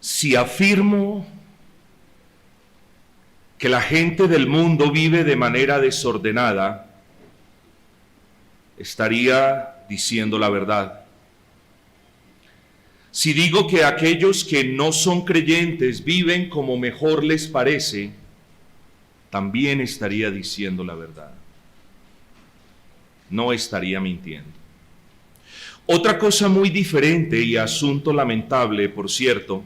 Si afirmo que la gente del mundo vive de manera desordenada, estaría diciendo la verdad. Si digo que aquellos que no son creyentes viven como mejor les parece, también estaría diciendo la verdad. No estaría mintiendo. Otra cosa muy diferente y asunto lamentable, por cierto,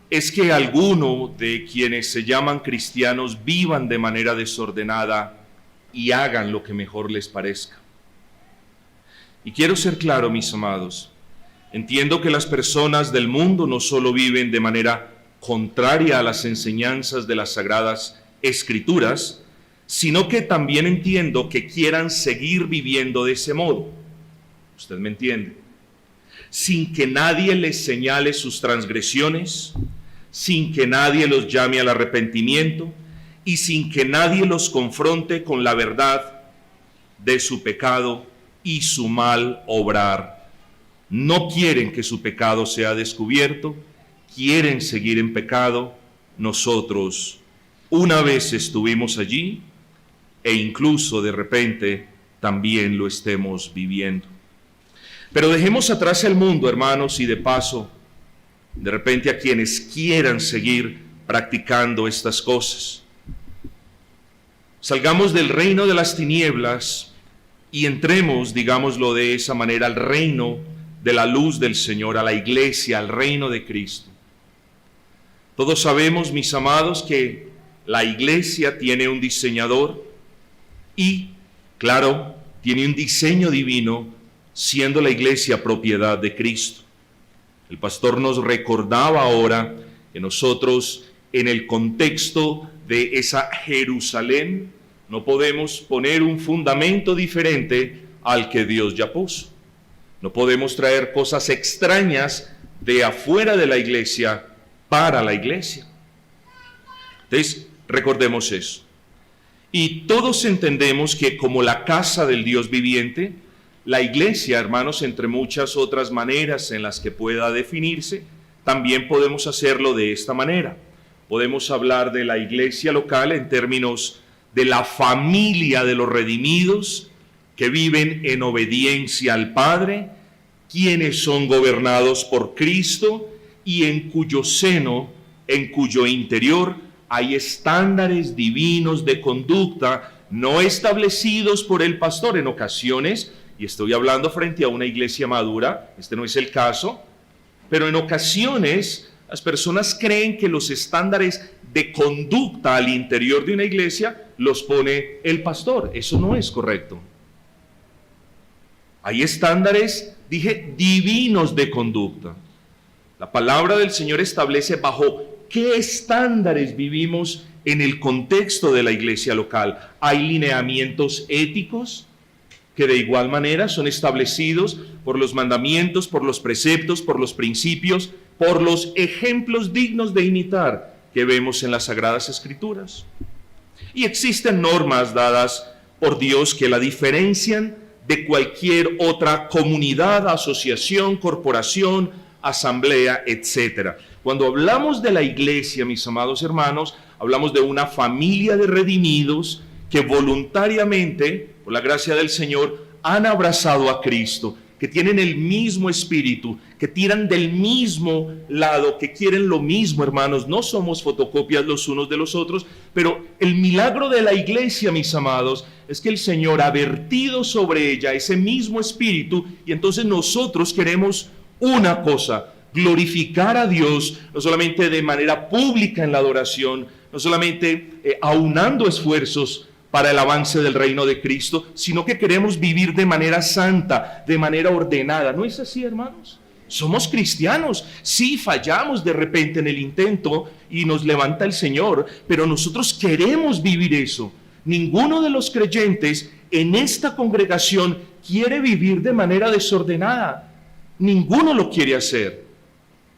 es que algunos de quienes se llaman cristianos vivan de manera desordenada y hagan lo que mejor les parezca. Y quiero ser claro, mis amados, entiendo que las personas del mundo no solo viven de manera contraria a las enseñanzas de las Sagradas Escrituras, sino que también entiendo que quieran seguir viviendo de ese modo. ¿Usted me entiende? Sin que nadie les señale sus transgresiones, sin que nadie los llame al arrepentimiento y sin que nadie los confronte con la verdad de su pecado y su mal obrar. No quieren que su pecado sea descubierto, quieren seguir en pecado. Nosotros una vez estuvimos allí e incluso de repente también lo estemos viviendo. Pero dejemos atrás el mundo, hermanos, y de paso, de repente a quienes quieran seguir practicando estas cosas. Salgamos del reino de las tinieblas y entremos, digámoslo de esa manera, al reino de la luz del Señor, a la iglesia, al reino de Cristo. Todos sabemos, mis amados, que la iglesia tiene un diseñador y, claro, tiene un diseño divino, siendo la iglesia propiedad de Cristo. El pastor nos recordaba ahora que nosotros, en el contexto de esa Jerusalén, no podemos poner un fundamento diferente al que Dios ya puso. No podemos traer cosas extrañas de afuera de la iglesia para la iglesia. Entonces, recordemos eso. Y todos entendemos que como la casa del Dios viviente, la iglesia, hermanos, entre muchas otras maneras en las que pueda definirse, también podemos hacerlo de esta manera. Podemos hablar de la iglesia local en términos de la familia de los redimidos que viven en obediencia al Padre, quienes son gobernados por Cristo y en cuyo seno, en cuyo interior, hay estándares divinos de conducta no establecidos por el pastor en ocasiones. Y estoy hablando frente a una iglesia madura, este no es el caso, pero en ocasiones las personas creen que los estándares de conducta al interior de una iglesia los pone el pastor. Eso no es correcto. Hay estándares, dije, divinos de conducta. La palabra del Señor establece bajo qué estándares vivimos en el contexto de la iglesia local. Hay lineamientos éticos que de igual manera son establecidos por los mandamientos, por los preceptos, por los principios, por los ejemplos dignos de imitar que vemos en las Sagradas Escrituras. Y existen normas dadas por Dios que la diferencian de cualquier otra comunidad, asociación, corporación, asamblea, etc. Cuando hablamos de la iglesia, mis amados hermanos, hablamos de una familia de redimidos que voluntariamente, por la gracia del Señor, han abrazado a Cristo, que tienen el mismo espíritu, que tiran del mismo lado, que quieren lo mismo, hermanos. No somos fotocopias los unos de los otros, pero el milagro de la iglesia, mis amados, es que el Señor ha vertido sobre ella ese mismo espíritu, y entonces nosotros queremos una cosa: glorificar a Dios, no solamente de manera pública en la adoración, no solamente aunando esfuerzos para el avance del reino de Cristo, sino que queremos vivir de manera santa, de manera ordenada. ¿No es así, hermanos? Somos cristianos, sí, fallamos de repente en el intento y nos levanta el Señor, pero nosotros queremos vivir eso. Ninguno de los creyentes en esta congregación quiere vivir de manera desordenada. Ninguno lo quiere hacer.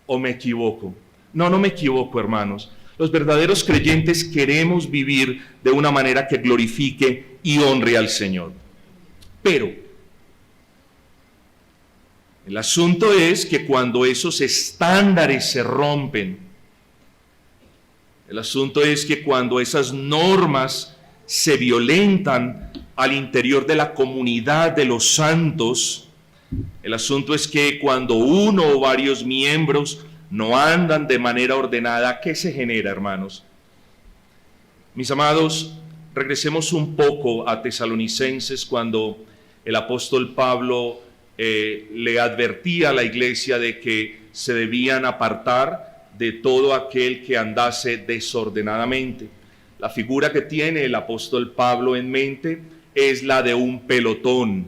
¿O me equivoco? No, no me equivoco, hermanos. Los verdaderos creyentes queremos vivir de una manera que glorifique y honre al Señor. Pero El asunto es que cuando esos estándares se rompen, el asunto es que cuando esas normas se violentan al interior de la comunidad de los santos, el asunto es que cuando uno o varios miembros no andan de manera ordenada, ¿qué se genera, hermanos? Mis amados, regresemos un poco a Tesalonicenses cuando el apóstol Pablo le advertía a la iglesia de que se debían apartar de todo aquel que andase desordenadamente. La figura que tiene el apóstol Pablo en mente es la de un pelotón.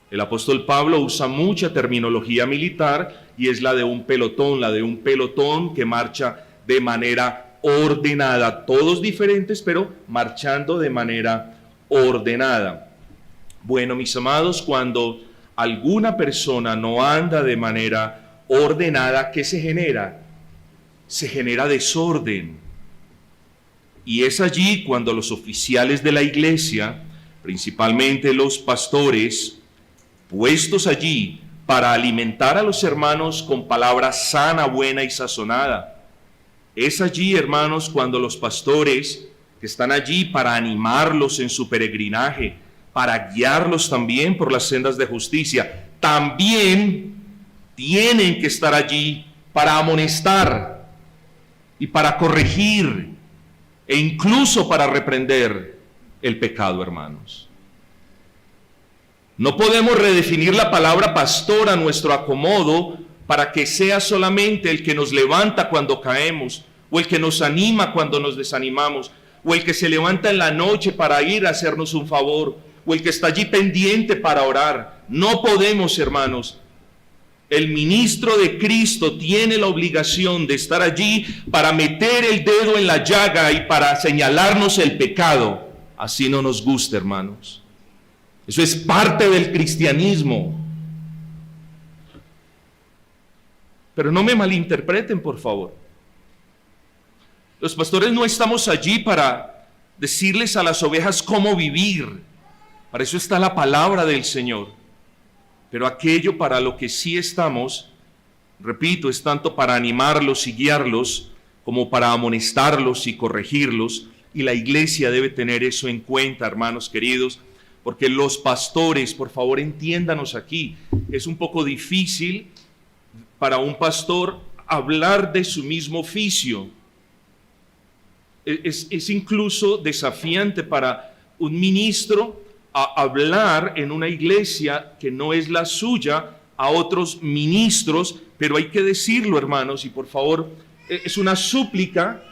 El apóstol Pablo usa mucha terminología militar y es la de un pelotón que marcha de manera ordenada, todos diferentes, pero marchando de manera ordenada. Bueno, mis amados, cuando alguna persona no anda de manera ordenada, ¿qué se genera? Se genera desorden. Y es allí cuando los oficiales de la iglesia, principalmente los pastores, puestos allí para alimentar a los hermanos con palabra sana, buena y sazonada, es allí, hermanos, cuando los pastores que están allí para animarlos en su peregrinaje, para guiarlos también por las sendas de justicia, también tienen que estar allí para amonestar y para corregir e incluso para reprender el pecado, hermanos. No podemos redefinir la palabra pastor a nuestro acomodo para que sea solamente el que nos levanta cuando caemos, o el que nos anima cuando nos desanimamos, o el que se levanta en la noche para ir a hacernos un favor, o el que está allí pendiente para orar. No podemos, hermanos. El ministro de Cristo tiene la obligación de estar allí para meter el dedo en la llaga y para señalarnos el pecado. Así no nos gusta, hermanos. Eso es parte del cristianismo. Pero no me malinterpreten, por favor. Los pastores no estamos allí para decirles a las ovejas cómo vivir. Para eso está la palabra del Señor. Pero aquello para lo que sí estamos, repito, es tanto para animarlos y guiarlos, como para amonestarlos y corregirlos. Y la iglesia debe tener eso en cuenta, hermanos queridos, porque los pastores, por favor, entiéndanos aquí, es un poco difícil para un pastor hablar de su mismo oficio. Es incluso desafiante para un ministro a hablar en una iglesia que no es la suya a otros ministros, pero hay que decirlo, hermanos, y por favor, es una súplica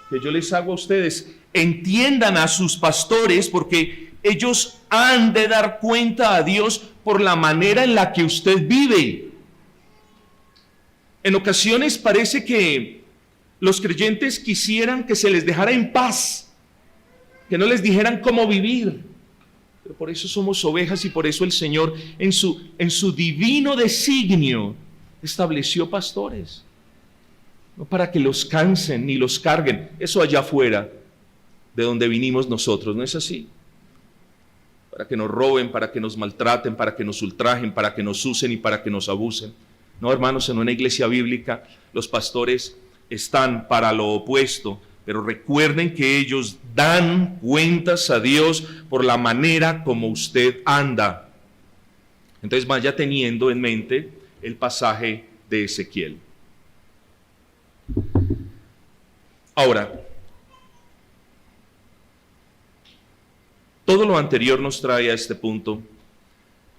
que yo les hago a ustedes: entiendan a sus pastores, porque ellos han de dar cuenta a Dios por la manera en la que usted vive. En ocasiones parece que los creyentes quisieran que se les dejara en paz, que no les dijeran cómo vivir. Pero por eso somos ovejas y por eso el Señor en su divino designio estableció pastores. No para que los cansen ni los carguen. Eso allá afuera, de donde vinimos nosotros, ¿no es así? Para que nos roben, para que nos maltraten, para que nos ultrajen, para que nos usen y para que nos abusen. No, hermanos, en una iglesia bíblica los pastores están para lo opuesto, pero recuerden que ellos dan cuentas a Dios por la manera como usted anda. Entonces vaya teniendo en mente el pasaje de Ezequiel. Ahora, todo lo anterior nos trae a este punto.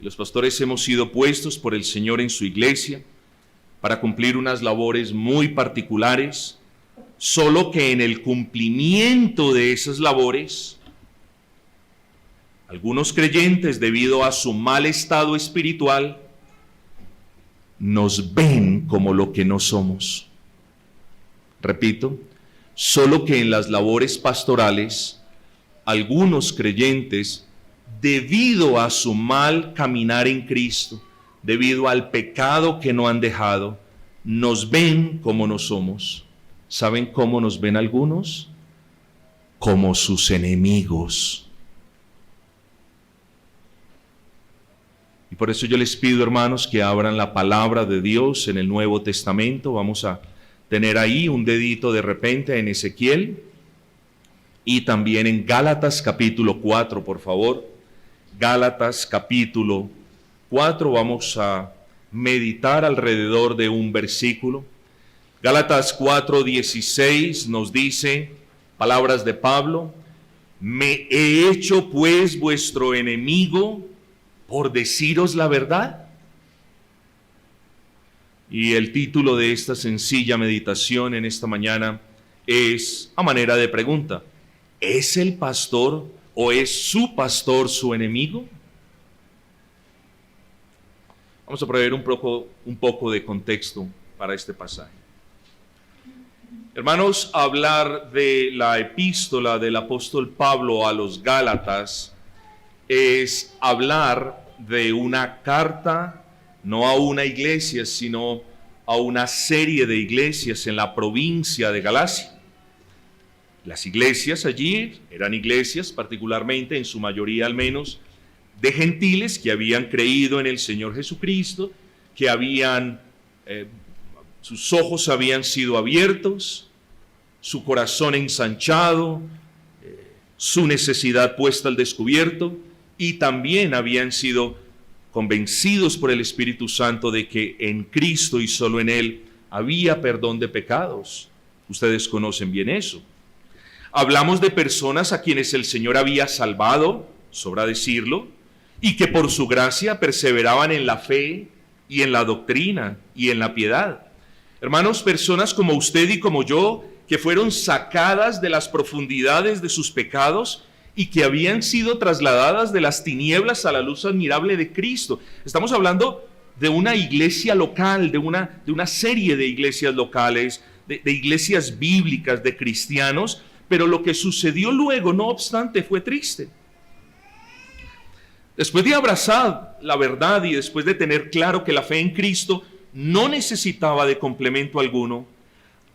Los pastores hemos sido puestos por el Señor en su iglesia para cumplir unas labores muy particulares, solo que en el cumplimiento de esas labores, algunos creyentes, debido a su mal estado espiritual, nos ven como lo que no somos. Repito, solo que en las labores pastorales, algunos creyentes, debido a su mal caminar en Cristo, debido al pecado que no han dejado, nos ven como no somos. ¿Saben cómo nos ven algunos? Como sus enemigos. Y por eso yo les pido, hermanos, que abran la palabra de Dios en el Nuevo Testamento. Vamos a tener ahí un dedito de repente en Ezequiel y también en Gálatas capítulo 4, por favor. Gálatas capítulo 4, vamos a meditar alrededor de un versículo. Gálatas 4:16 nos dice, palabras de Pablo: me he hecho pues vuestro enemigo por deciros la verdad. Y el título de esta sencilla meditación en esta mañana es a manera de pregunta: ¿es el pastor o es su pastor su enemigo? Vamos a proveer un poco de contexto para este pasaje. Hermanos, hablar de la epístola del apóstol Pablo a los Gálatas es hablar de una carta, no a una iglesia, sino a una serie de iglesias en la provincia de Galacia. Las iglesias allí eran iglesias, particularmente, en su mayoría al menos, de gentiles que habían creído en el Señor Jesucristo, que sus ojos habían sido abiertos, su corazón ensanchado, su necesidad puesta al descubierto, y también habían sido convencidos por el Espíritu Santo de que en Cristo y solo en Él había perdón de pecados. Ustedes conocen bien eso. Hablamos de personas a quienes el Señor había salvado, sobra decirlo, y que por su gracia perseveraban en la fe y en la doctrina y en la piedad. Hermanos, personas como usted y como yo, que fueron sacadas de las profundidades de sus pecados y que habían sido trasladadas de las tinieblas a la luz admirable de Cristo. Estamos hablando de una iglesia local, de una serie de iglesias locales, de iglesias bíblicas, de cristianos, pero lo que sucedió luego, no obstante, fue triste. Después de abrazar la verdad y después de tener claro que la fe en Cristo no necesitaba de complemento alguno,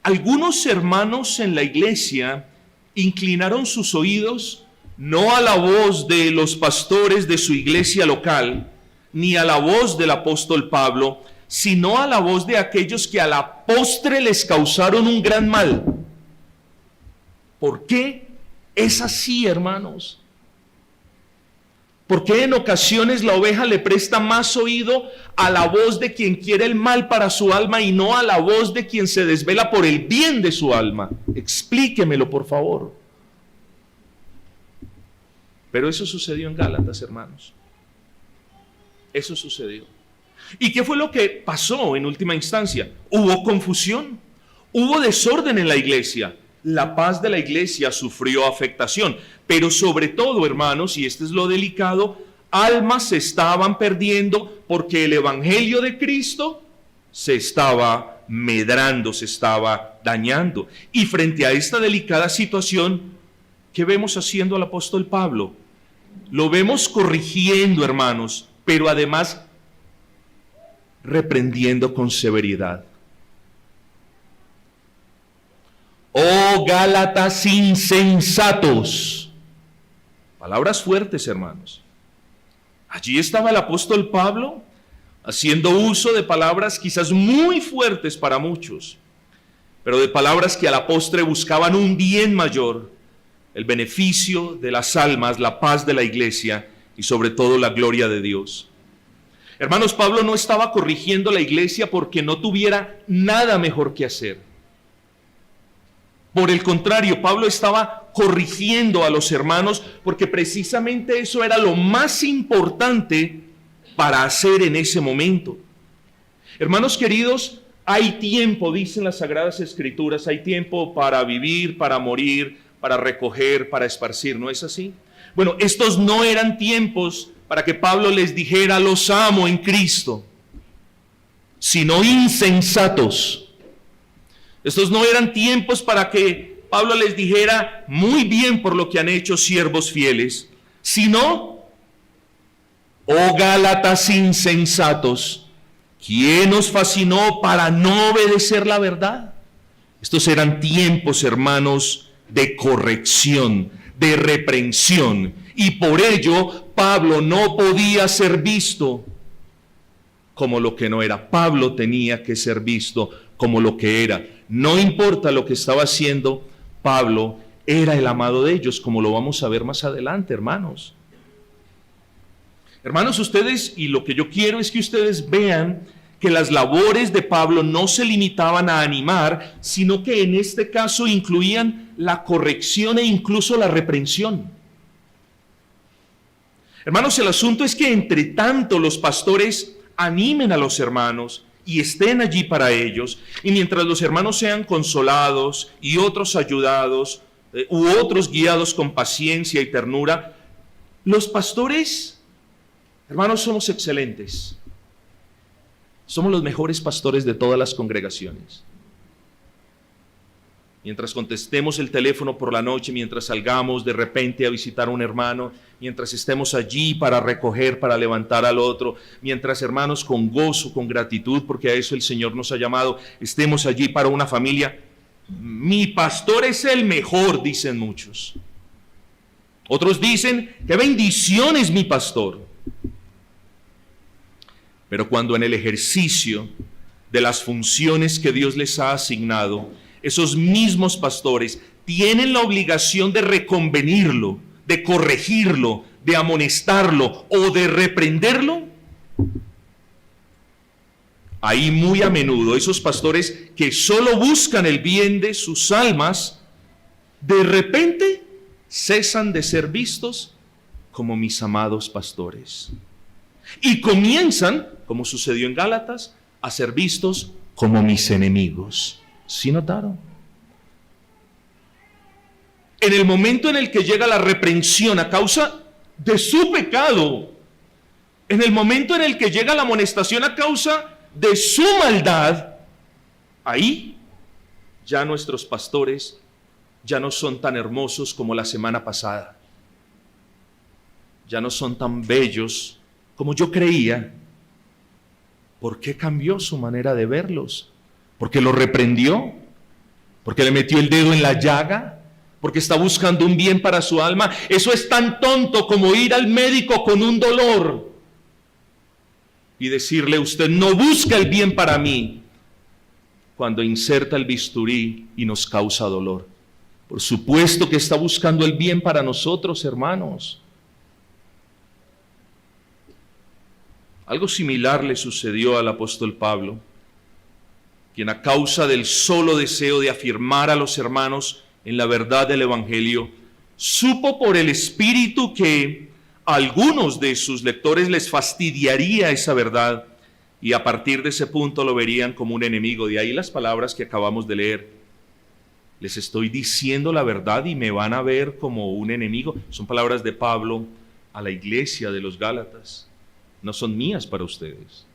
algunos hermanos en la iglesia inclinaron sus oídos no a la voz de los pastores de su iglesia local, ni a la voz del apóstol Pablo, sino a la voz de aquellos que a la postre les causaron un gran mal. ¿Por qué es así, hermanos? ¿Por qué en ocasiones la oveja le presta más oído a la voz de quien quiere el mal para su alma y no a la voz de quien se desvela por el bien de su alma? Explíquemelo, por favor. Pero eso sucedió en Gálatas, hermanos. Eso sucedió. ¿Y qué fue lo que pasó en última instancia? Hubo confusión, hubo desorden en la iglesia. La paz de la iglesia sufrió afectación, pero sobre todo, hermanos, y este es lo delicado, almas se estaban perdiendo porque el evangelio de Cristo se estaba medrando, se estaba dañando. Y frente a esta delicada situación, ¿qué vemos haciendo al apóstol Pablo? Lo vemos corrigiendo, hermanos, pero además reprendiendo con severidad. Oh Gálatas insensatos. Palabras fuertes, hermanos. Allí estaba el apóstol Pablo haciendo uso de palabras quizás muy fuertes para muchos, pero de palabras que a la postre buscaban un bien mayor, el beneficio de las almas, la paz de la iglesia y sobre todo la gloria de Dios. Hermanos, Pablo no estaba corrigiendo la iglesia porque no tuviera nada mejor que hacer. Por el contrario, Pablo estaba corrigiendo a los hermanos porque precisamente eso era lo más importante para hacer en ese momento. Hermanos queridos, hay tiempo, dicen las Sagradas Escrituras, hay tiempo para vivir, para morir, para recoger, para esparcir, ¿no es así? Bueno, estos no eran tiempos para que Pablo les dijera: los amo en Cristo, sino insensatos. Estos no eran tiempos para que Pablo les dijera: muy bien por lo que han hecho, siervos fieles, sino: oh Gálatas insensatos, ¿quién os fascinó para no obedecer la verdad? Estos eran tiempos, hermanos, de corrección, de reprensión, y por ello Pablo no podía ser visto como lo que no era. Pablo tenía que ser visto como lo que era. No importa lo que estaba haciendo, Pablo era el amado de ellos, como lo vamos a ver más adelante, hermanos. Hermanos, ustedes, y lo que yo quiero es que ustedes vean que las labores de Pablo no se limitaban a animar, sino que en este caso incluían la corrección e incluso la reprensión. Hermanos, el asunto es que entre tanto los pastores animen a los hermanos y estén allí para ellos, y mientras los hermanos sean consolados y otros ayudados, u otros guiados con paciencia y ternura, los pastores, hermanos, somos excelentes. Somos los mejores pastores de todas las congregaciones. Mientras contestemos el teléfono por la noche, mientras salgamos de repente a visitar a un hermano, mientras estemos allí para recoger, para levantar al otro, mientras, hermanos, con gozo, con gratitud, porque a eso el Señor nos ha llamado, estemos allí para una familia. Mi pastor es el mejor, dicen muchos. Otros dicen, qué bendición es mi pastor. Pero cuando en el ejercicio de las funciones que Dios les ha asignado, esos mismos pastores tienen la obligación de reconvenirlo, de corregirlo, de amonestarlo o de reprenderlo, ahí muy a menudo esos pastores que solo buscan el bien de sus almas, de repente cesan de ser vistos como mis amados pastores. Y comienzan, como sucedió en Gálatas, a ser vistos como mis enemigos. ¿Sí notaron? En el momento en el que llega la reprensión a causa de su pecado, en el momento en el que llega la amonestación a causa de su maldad, ahí ya nuestros pastores ya no son tan hermosos como la semana pasada. Ya no son tan bellos como yo creía. ¿Por qué cambió su manera de verlos? ¿Porque lo reprendió? ¿Porque le metió el dedo en la llaga? ¿Porque está buscando un bien para su alma? Eso es tan tonto como ir al médico con un dolor y decirle, usted no busca el bien para mí, cuando inserta el bisturí y nos causa dolor. Por supuesto que está buscando el bien para nosotros, hermanos. Algo similar le sucedió al apóstol Pablo, quien a causa del solo deseo de afirmar a los hermanos en la verdad del Evangelio, supo por el Espíritu que a algunos de sus lectores les fastidiaría esa verdad y a partir de ese punto lo verían como un enemigo. De ahí las palabras que acabamos de leer. Les estoy diciendo la verdad y me van a ver como un enemigo. Son palabras de Pablo a la iglesia de los Gálatas. No son mías para ustedes.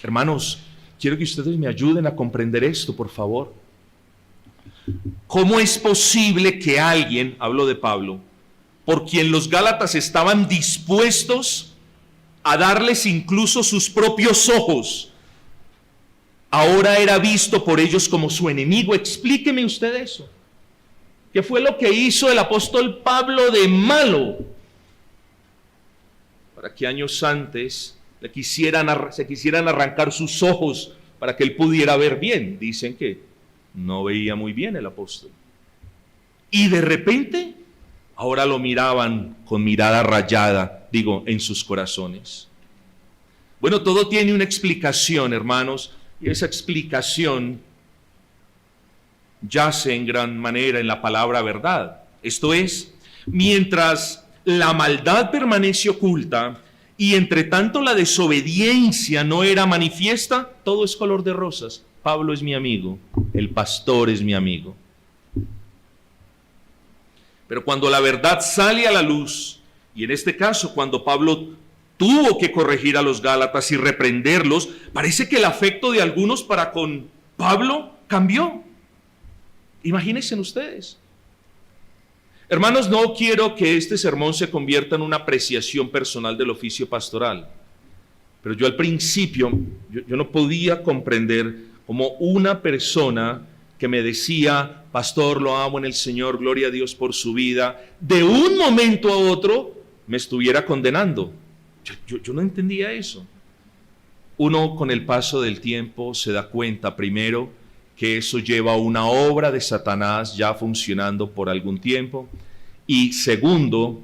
Hermanos, quiero que ustedes me ayuden a comprender esto, por favor. ¿Cómo es posible que alguien, hablo de Pablo, por quien los Gálatas estaban dispuestos a darles incluso sus propios ojos, ahora era visto por ellos como su enemigo? Explíqueme usted eso. ¿Qué fue lo que hizo el apóstol Pablo de malo para que años antes se quisieran arrancar sus ojos para que él pudiera ver bien? Dicen que no veía muy bien el apóstol. Y de repente, ahora lo miraban con mirada rayada, en sus corazones. Bueno, todo tiene una explicación, hermanos, y esa explicación yace en gran manera en la palabra verdad. Esto es, mientras la maldad permanece oculta y entre tanto la desobediencia no era manifiesta, todo es color de rosas. Pablo es mi amigo, el pastor es mi amigo. Pero cuando la verdad sale a la luz, y en este caso cuando Pablo tuvo que corregir a los Gálatas y reprenderlos, parece que el afecto de algunos para con Pablo cambió. Imagínense ustedes. Hermanos, no quiero que este sermón se convierta en una apreciación personal del oficio pastoral, pero yo al principio, yo no podía comprender cómo una persona que me decía, pastor, lo amo en el Señor, gloria a Dios por su vida, de un momento a otro me estuviera condenando. Yo no entendía eso. Uno con el paso del tiempo se da cuenta, primero, que eso lleva a una obra de Satanás ya funcionando por algún tiempo, y segundo,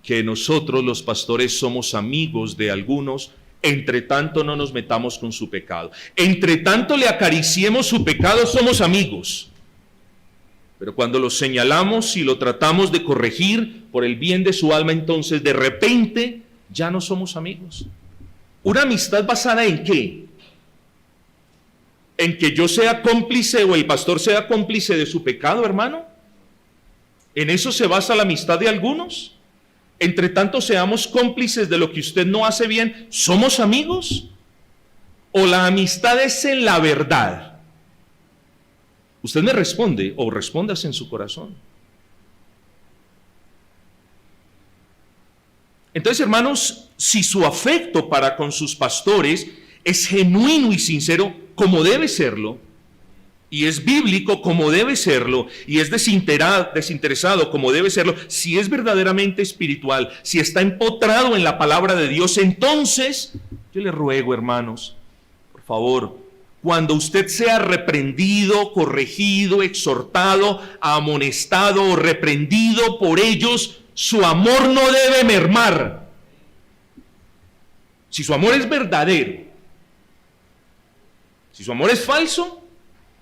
que nosotros los pastores somos amigos de algunos, entre tanto no nos metamos con su pecado. Entre tanto le acariciemos su pecado, somos amigos. Pero cuando lo señalamos y lo tratamos de corregir por el bien de su alma, entonces de repente ya no somos amigos. ¿Una amistad basada en qué? ¿En que yo sea cómplice o el pastor sea cómplice de su pecado, hermano? ¿En eso se basa la amistad de algunos? Entre tanto seamos cómplices de lo que usted no hace bien, ¿somos amigos? ¿O la amistad es en la verdad? Usted me responde o respóndase en su corazón. Entonces, hermanos, si su afecto para con sus pastores es genuino y sincero, como debe serlo, y es bíblico como debe serlo, y es desinteresado como debe serlo, si es verdaderamente espiritual, si está empotrado en la palabra de Dios, entonces yo le ruego, hermanos, por favor, cuando usted sea reprendido, corregido, exhortado, amonestado o reprendido por ellos, su amor no debe mermar. Si su amor es verdadero, si su amor es falso,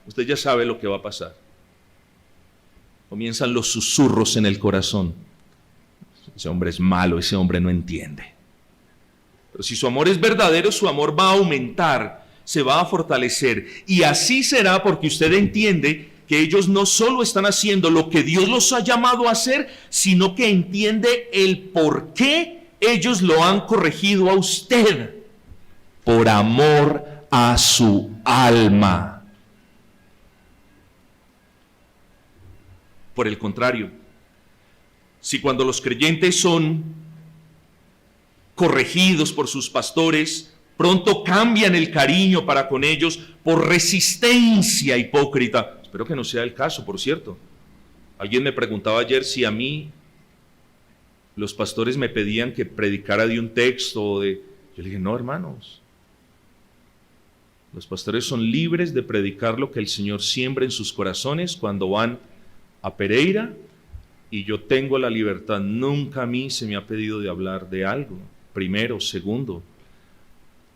usted ya sabe lo que va a pasar. Comienzan los susurros en el corazón. Ese hombre es malo, ese hombre no entiende. Pero si su amor es verdadero, su amor va a aumentar, se va a fortalecer. Y así será porque usted entiende que ellos no solo están haciendo lo que Dios los ha llamado a hacer, sino que entiende el por qué ellos lo han corregido a usted. Por amor a su alma. Por el contrario, si cuando los creyentes son corregidos por sus pastores, pronto cambian el cariño para con ellos por resistencia hipócrita. Espero que no sea el caso, por cierto. Alguien me preguntaba ayer si a mí los pastores me pedían que predicara de un texto o de... Yo le dije, no, hermanos. Los pastores son libres de predicar lo que el Señor siembra en sus corazones cuando van a Pereira, y yo tengo la libertad. Nunca a mí se me ha pedido de hablar de algo. Primero, segundo,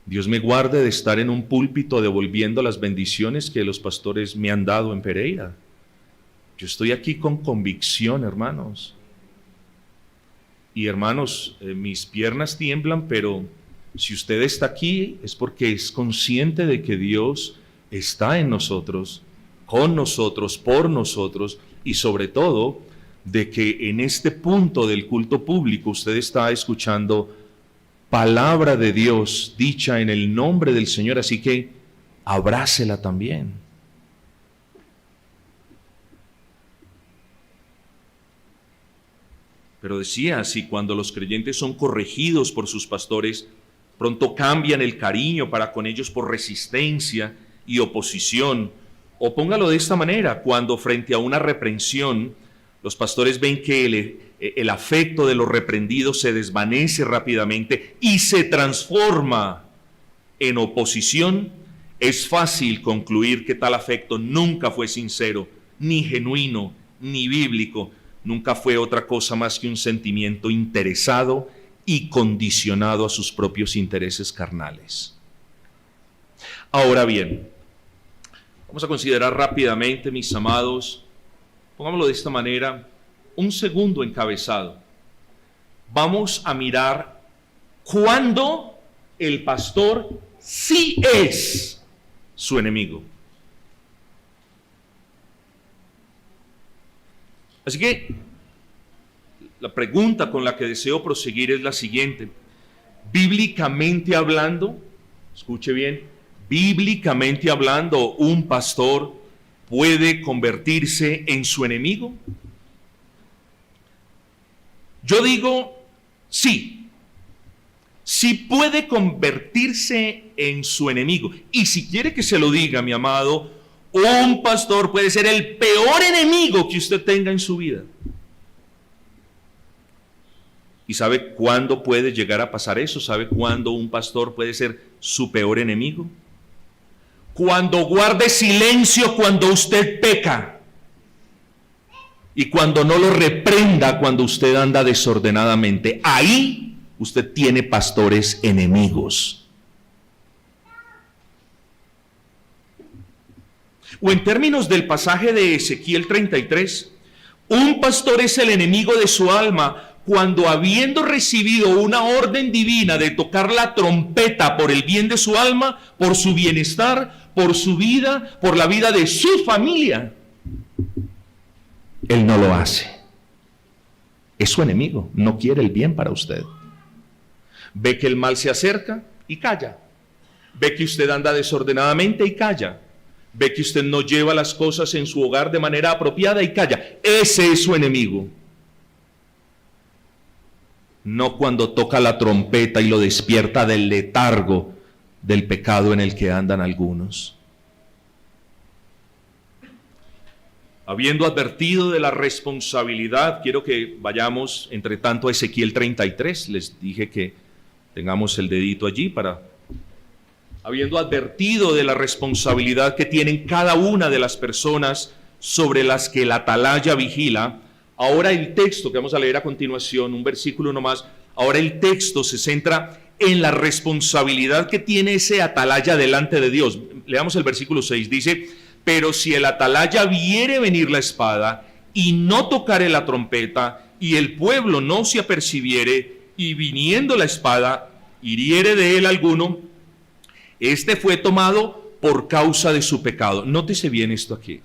Dios me guarde de estar en un púlpito devolviendo las bendiciones que los pastores me han dado en Pereira. Yo estoy aquí con convicción, hermanos. Y hermanos, mis piernas tiemblan, pero si usted está aquí es porque es consciente de que Dios está en nosotros, con nosotros, por nosotros, y sobre todo de que en este punto del culto público usted está escuchando palabra de Dios dicha en el nombre del Señor, así que abrácela también. Pero decía, si cuando los creyentes son corregidos por sus pastores, pronto cambian el cariño para con ellos por resistencia y oposición. O póngalo de esta manera, cuando frente a una reprensión, los pastores ven que el afecto de los reprendidos se desvanece rápidamente y se transforma en oposición, es fácil concluir que tal afecto nunca fue sincero, ni genuino, ni bíblico, nunca fue otra cosa más que un sentimiento interesado y condicionado a sus propios intereses carnales. Ahora bien, vamos a considerar rápidamente, mis amados, pongámoslo de esta manera, un segundo encabezado. Vamos a mirar cuándo el pastor sí es su enemigo. Así que la pregunta con la que deseo proseguir es la siguiente. Bíblicamente hablando, escuche bien, bíblicamente hablando, ¿un pastor puede convertirse en su enemigo? Yo digo sí. Sí puede convertirse en su enemigo. Y si quiere que se lo diga, mi amado, un pastor puede ser el peor enemigo que usted tenga en su vida. ¿Y sabe cuándo puede llegar a pasar eso? ¿Sabe cuándo un pastor puede ser su peor enemigo? Cuando guarde silencio cuando usted peca y cuando no lo reprenda cuando usted anda desordenadamente. Ahí usted tiene pastores enemigos. O en términos del pasaje de Ezequiel 33, un pastor es el enemigo de su alma cuando, habiendo recibido una orden divina de tocar la trompeta por el bien de su alma, por su bienestar, por su vida, por la vida de su familia, él no lo hace. Es su enemigo, no quiere el bien para usted. Ve que el mal se acerca y calla. Ve que usted anda desordenadamente y calla. Ve que usted no lleva las cosas en su hogar de manera apropiada y calla. Ese es su enemigo. No cuando toca la trompeta y lo despierta del letargo del pecado en el que andan algunos. Habiendo advertido de la responsabilidad, quiero que vayamos entre tanto a Ezequiel 33. Les dije que tengamos el dedito allí para... Habiendo advertido de la responsabilidad que tienen cada una de las personas sobre las que la atalaya vigila, ahora el texto que vamos a leer a continuación, un versículo nomás, ahora el texto se centra en la responsabilidad que tiene ese atalaya delante de Dios. Leamos el versículo 6, dice: pero si el atalaya viere venir la espada y no tocare la trompeta, y el pueblo no se apercibiere, y viniendo la espada hiriere de él alguno, este fue tomado por causa de su pecado. Nótese bien esto aquí.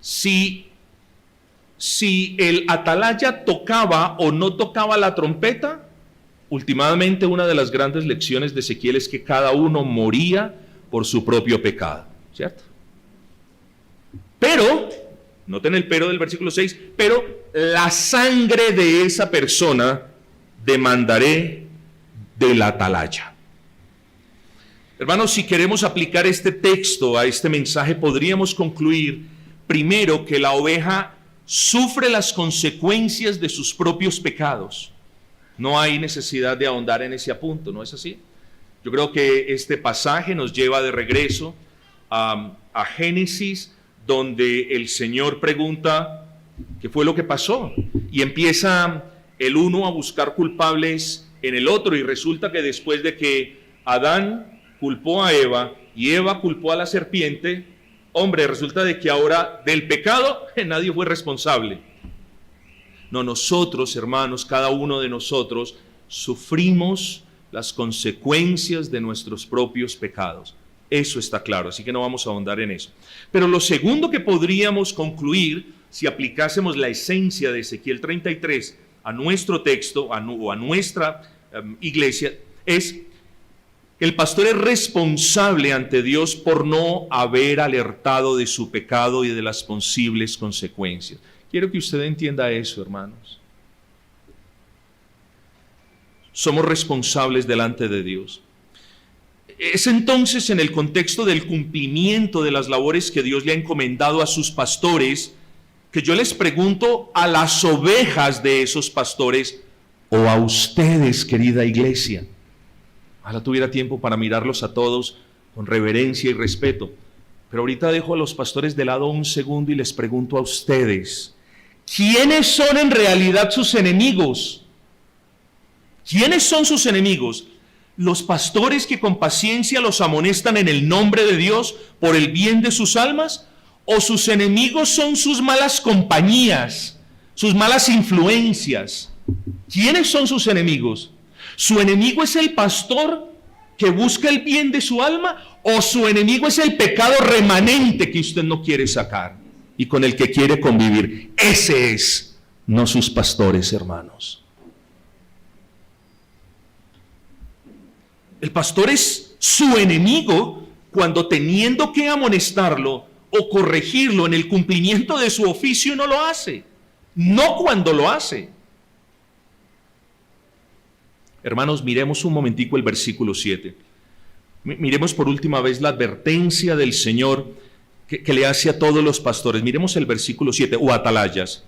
Si el atalaya tocaba o no tocaba la trompeta, últimamente una de las grandes lecciones de Ezequiel es que cada uno moría por su propio pecado, ¿cierto? Pero, noten el pero del versículo 6, pero la sangre de esa persona demandaré del atalaya. Hermanos, si queremos aplicar este texto a este mensaje, podríamos concluir primero que la oveja sufre las consecuencias de sus propios pecados. No hay necesidad de ahondar en ese apunto, ¿no es así? Yo creo que este pasaje nos lleva de regreso a Génesis, donde el Señor pregunta qué fue lo que pasó, y empieza el uno a buscar culpables en el otro, y resulta que después de que Adán culpó a Eva y Eva culpó a la serpiente, hombre, resulta de que ahora del pecado nadie fue responsable. No, nosotros, hermanos, cada uno de nosotros sufrimos las consecuencias de nuestros propios pecados. Eso está claro, así que no vamos a ahondar en eso. Pero lo segundo que podríamos concluir, si aplicásemos la esencia de Ezequiel 33 a nuestro texto o a nuestra iglesia, es que el pastor es responsable ante Dios por no haber alertado de su pecado y de las posibles consecuencias. Quiero que usted entienda eso, hermanos. Somos responsables delante de Dios. Es entonces en el contexto del cumplimiento de las labores que Dios le ha encomendado a sus pastores que yo les pregunto a las ovejas de esos pastores o a ustedes, querida iglesia. Ojalá tuviera tiempo para mirarlos a todos con reverencia y respeto. Pero ahorita dejo a los pastores de lado un segundo y les pregunto a ustedes, ¿quiénes son en realidad sus enemigos? ¿Quiénes son sus enemigos? ¿Los pastores que con paciencia los amonestan en el nombre de Dios por el bien de sus almas? ¿O sus enemigos son sus malas compañías, sus malas influencias? ¿Quiénes son sus enemigos? ¿Su enemigo es el pastor que busca el bien de su alma? ¿O su enemigo es el pecado remanente que usted no quiere sacar y con el que quiere convivir? Ese es, no sus pastores, hermanos. El pastor es su enemigo cuando, teniendo que amonestarlo o corregirlo en el cumplimiento de su oficio, no lo hace. No cuando lo hace. Hermanos, miremos un momentico el versículo 7. Miremos por última vez la advertencia del Señor que le hace a todos los pastores. Miremos el versículo 7, o atalayas.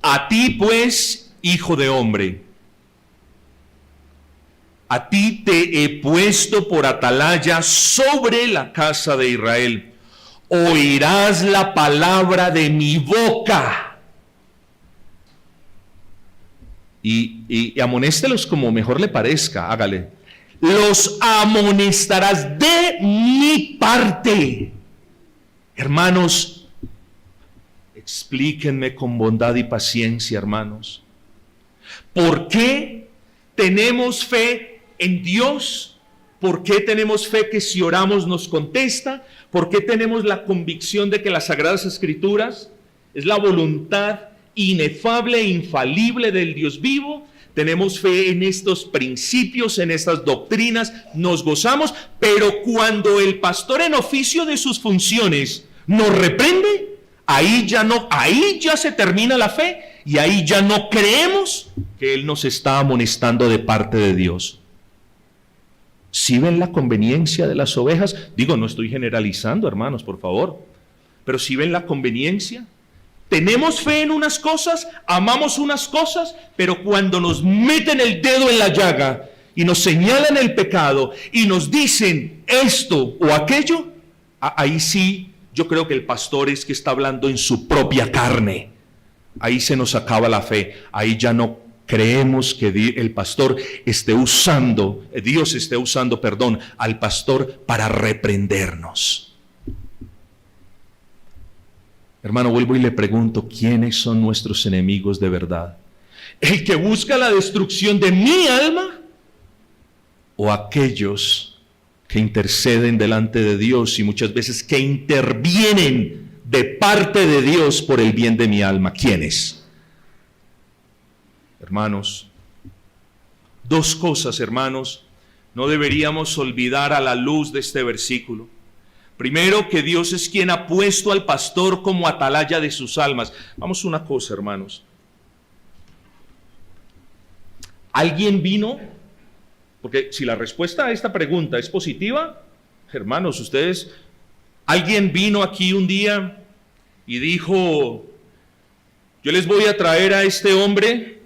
A ti pues hijo de hombre, a ti te he puesto por atalaya sobre la casa de Israel. Oirás la palabra de mi boca. Y amonéstelos como mejor le parezca, hágale. Los amonestarás de mi parte. Hermanos, explíquenme con bondad y paciencia, hermanos. ¿Por qué tenemos fe en Dios? ¿Por qué tenemos fe que si oramos nos contesta? ¿Por qué tenemos la convicción de que las Sagradas Escrituras es la voluntad inefable e infalible del Dios vivo? Tenemos fe en estos principios, en estas doctrinas, nos gozamos, pero cuando el pastor en oficio de sus funciones nos reprende, ahí ya se termina la fe y ahí ya no creemos que Él nos está amonestando de parte de Dios. ¿Sí ven la conveniencia de las ovejas? Digo, no estoy generalizando, hermanos, por favor, pero ¿sí ven la conveniencia? Tenemos fe en unas cosas, amamos unas cosas, pero cuando nos meten el dedo en la llaga y nos señalan el pecado y nos dicen esto o aquello, ahí sí yo creo que el pastor es que está hablando en su propia carne. Ahí se nos acaba la fe, ahí ya no creemos que el pastor Dios esté usando, al pastor para reprendernos. Hermano, vuelvo y le pregunto, ¿quiénes son nuestros enemigos de verdad? ¿El que busca la destrucción de mi alma? ¿O aquellos que interceden delante de Dios y muchas veces que intervienen de parte de Dios por el bien de mi alma? ¿Quiénes? Hermanos, dos cosas, hermanos, no deberíamos olvidar a la luz de este versículo. Primero, que Dios es quien ha puesto al pastor como atalaya de sus almas. Vamos a una cosa, hermanos. ¿Alguien vino? Porque si la respuesta a esta pregunta es positiva, hermanos, ¿alguien vino aquí un día y dijo, yo les voy a traer a este hombre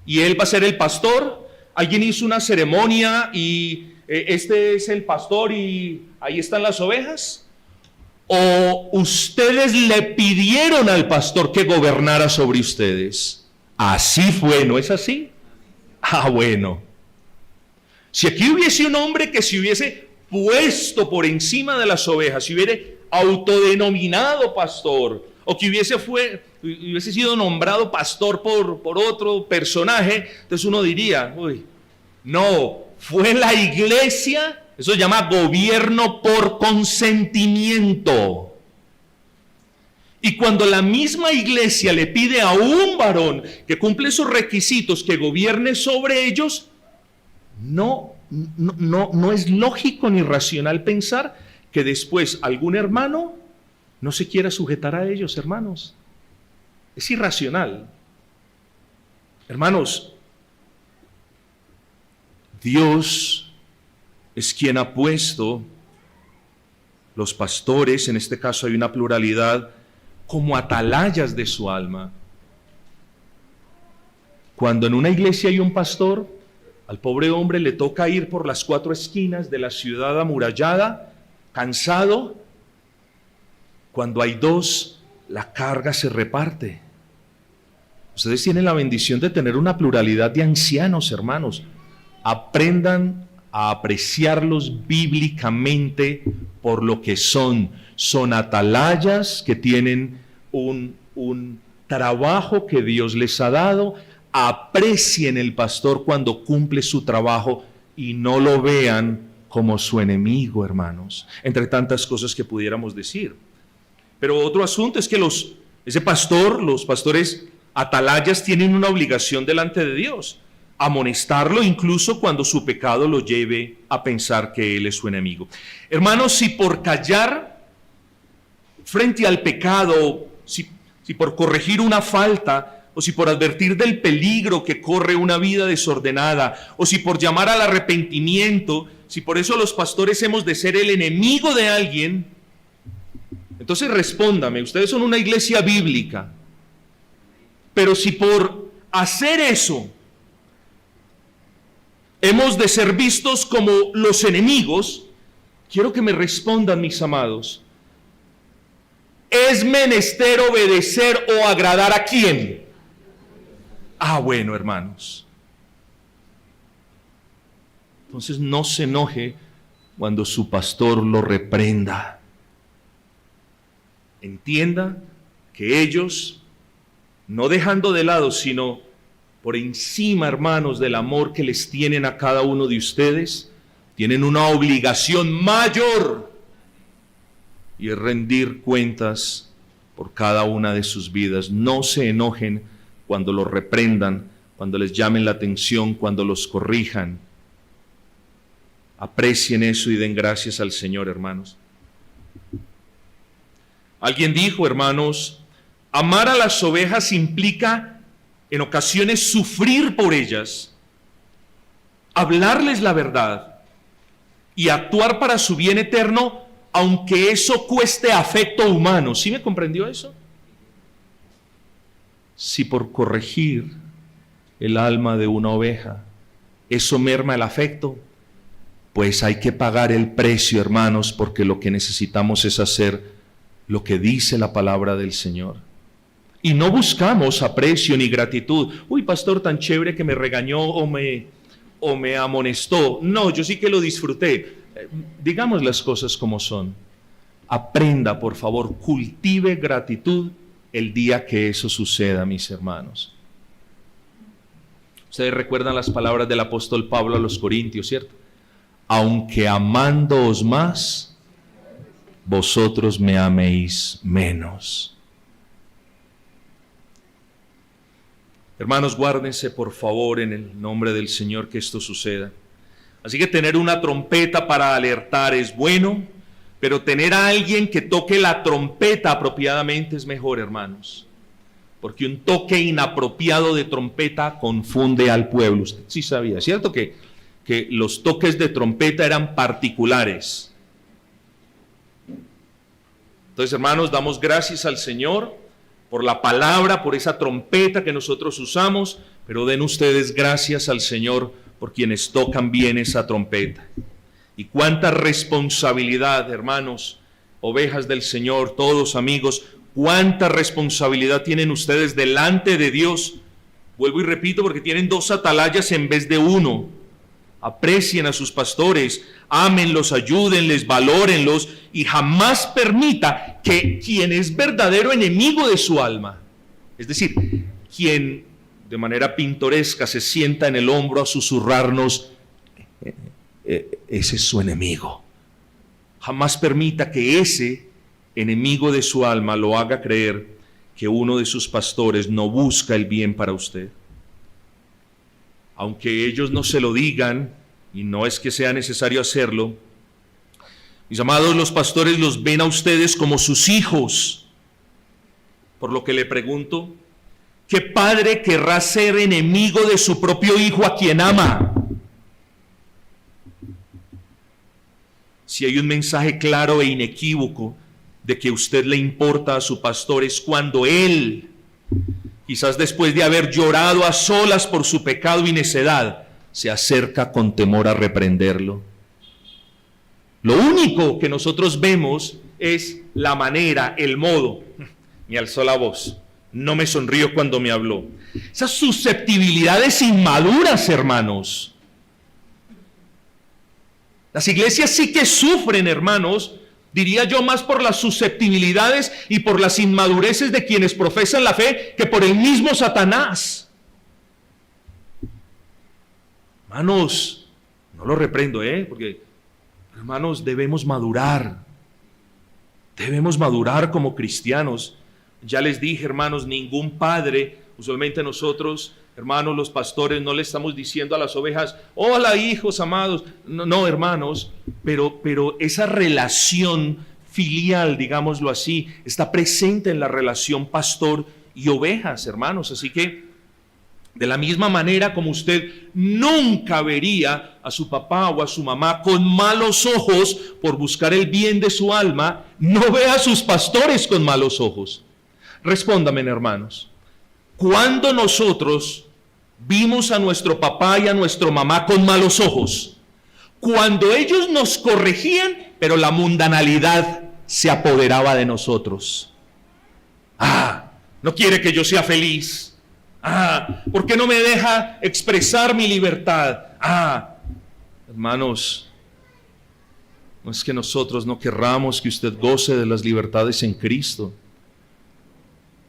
y él va a ser el pastor? ¿Alguien hizo una ceremonia y este es el pastor y ahí están las ovejas? ¿O ustedes le pidieron al pastor que gobernara sobre ustedes? Así fue, ¿no es así? Bueno. Si aquí hubiese un hombre que se hubiese puesto por encima de las ovejas, si hubiera autodenominado pastor, o que hubiese sido nombrado pastor por otro personaje, entonces uno diría, no, fue la iglesia, eso se llama gobierno por consentimiento. Y cuando la misma iglesia le pide a un varón que cumple esos requisitos, que gobierne sobre ellos, no es lógico ni racional pensar que después algún hermano no se quiera sujetar a ellos, hermanos. Es irracional. Hermanos, Dios es quien ha puesto los pastores, en este caso hay una pluralidad, como atalayas de su alma. Cuando en una iglesia hay un pastor, al pobre hombre le toca ir por las 4 esquinas de la ciudad amurallada, cansado. Cuando hay 2, la carga se reparte. Ustedes tienen la bendición de tener una pluralidad de ancianos, hermanos. Aprendan a apreciarlos bíblicamente por lo que son. Son atalayas que tienen un trabajo que Dios les ha dado. Aprecien el pastor cuando cumple su trabajo y no lo vean como su enemigo, hermanos, entre tantas cosas que pudiéramos decir. Pero otro asunto es que los pastores atalayas tienen una obligación delante de Dios, amonestarlo incluso cuando su pecado lo lleve a pensar que él es su enemigo. Hermanos, si por callar frente al pecado, si por corregir una falta, o si por advertir del peligro que corre una vida desordenada, o si por llamar al arrepentimiento, si por eso los pastores hemos de ser el enemigo de alguien, entonces respóndame, ustedes son una iglesia bíblica, pero si por hacer eso, hemos de ser vistos como los enemigos, quiero que me respondan, mis amados. ¿Es menester obedecer o agradar a quién? Bueno, hermanos. Entonces no se enoje cuando su pastor lo reprenda. Entienda que ellos, no dejando de lado, sino por encima, hermanos, del amor que les tienen a cada uno de ustedes, tienen una obligación mayor, y es rendir cuentas por cada una de sus vidas. No se enojen cuando los reprendan, cuando les llamen la atención, cuando los corrijan. Aprecien eso y den gracias al Señor, hermanos. Alguien dijo, hermanos, amar a las ovejas implica en ocasiones sufrir por ellas, hablarles la verdad y actuar para su bien eterno, aunque eso cueste afecto humano. ¿Sí me comprendió eso? Si por corregir el alma de una oveja eso merma el afecto, pues hay que pagar el precio, hermanos, porque lo que necesitamos es hacer lo que dice la palabra del Señor. Y no buscamos aprecio ni gratitud. Uy, pastor, tan chévere que me regañó o me amonestó. No, yo sí que lo disfruté. Digamos las cosas como son. Aprenda, por favor, cultive gratitud el día que eso suceda, mis hermanos. Ustedes recuerdan las palabras del apóstol Pablo a los Corintios, ¿cierto? Aunque amándoos más, vosotros me améis menos. Hermanos, guárdense por favor en el nombre del Señor que esto suceda. Así que tener una trompeta para alertar es bueno, pero tener a alguien que toque la trompeta apropiadamente es mejor, hermanos. Porque un toque inapropiado de trompeta confunde al pueblo. Usted sí sabía, ¿cierto? Que los toques de trompeta eran particulares. Entonces, hermanos, damos gracias al Señor por la palabra, por esa trompeta que nosotros usamos, pero den ustedes gracias al Señor por quienes tocan bien esa trompeta. Y cuánta responsabilidad, hermanos, ovejas del Señor, todos amigos, cuánta responsabilidad tienen ustedes delante de Dios. Vuelvo y repito, porque tienen 2 atalayas en vez de 1. Aprecien a sus pastores, ámenlos, ayúdenles, valórenlos y jamás permita que quien es verdadero enemigo de su alma, es decir, quien de manera pintoresca se sienta en el hombro a susurrarnos, ese es su enemigo. Jamás permita que ese enemigo de su alma lo haga creer que uno de sus pastores no busca el bien para usted. Aunque ellos no se lo digan, y no es que sea necesario hacerlo, mis amados, los pastores los ven a ustedes como sus hijos. Por lo que le pregunto, ¿qué padre querrá ser enemigo de su propio hijo a quien ama? Si hay un mensaje claro e inequívoco de que usted le importa a su pastor, es cuando él, quizás después de haber llorado a solas por su pecado y necedad, se acerca con temor a reprenderlo. Lo único que nosotros vemos es la manera, el modo. Me alzó la voz, no me sonrió cuando me habló. Esas susceptibilidades inmaduras, hermanos. Las iglesias sí que sufren, hermanos, diría yo, más por las susceptibilidades y por las inmadureces de quienes profesan la fe que por el mismo Satanás. Hermanos, no lo reprendo, porque, hermanos, debemos madurar como cristianos. Ya les dije, hermanos, ningún padre, usualmente nosotros, hermanos, los pastores, no le estamos diciendo a las ovejas, hola hijos amados, no, hermanos, pero esa relación filial, digámoslo así, está presente en la relación pastor y ovejas, hermanos, así que de la misma manera como usted nunca vería a su papá o a su mamá con malos ojos por buscar el bien de su alma, no vea a sus pastores con malos ojos. Respóndame, hermanos, ¿Cuándo nosotros vimos a nuestro papá y a nuestra mamá con malos ojos? Cuando ellos nos corregían, pero la mundanalidad se apoderaba de nosotros. No quiere que yo sea feliz. ¿Por qué no me deja expresar mi libertad? Hermanos, no es que nosotros no querramos que usted goce de las libertades en Cristo.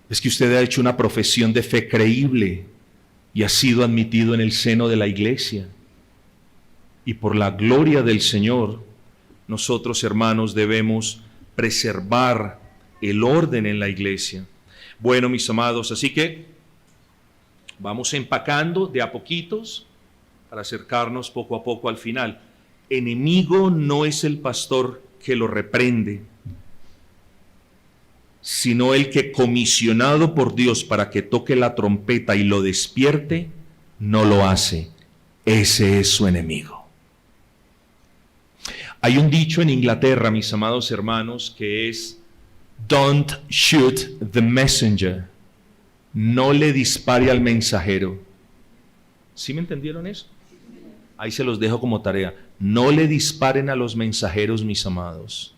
Es que usted ha hecho una profesión de fe creíble y ha sido admitido en el seno de la iglesia. Y por la gloria del Señor, nosotros, hermanos, debemos preservar el orden en la iglesia. Bueno, mis amados, así que vamos empacando de a poquitos para acercarnos poco a poco al final. Enemigo no es el pastor que lo reprende, sino el que, comisionado por Dios para que toque la trompeta y lo despierte, no lo hace. Ese es su enemigo. Hay un dicho en Inglaterra, mis amados hermanos, que es "Don't shoot the messenger". No le dispare al mensajero. ¿Sí me entendieron eso? Ahí se los dejo como tarea. No le disparen a los mensajeros, mis amados.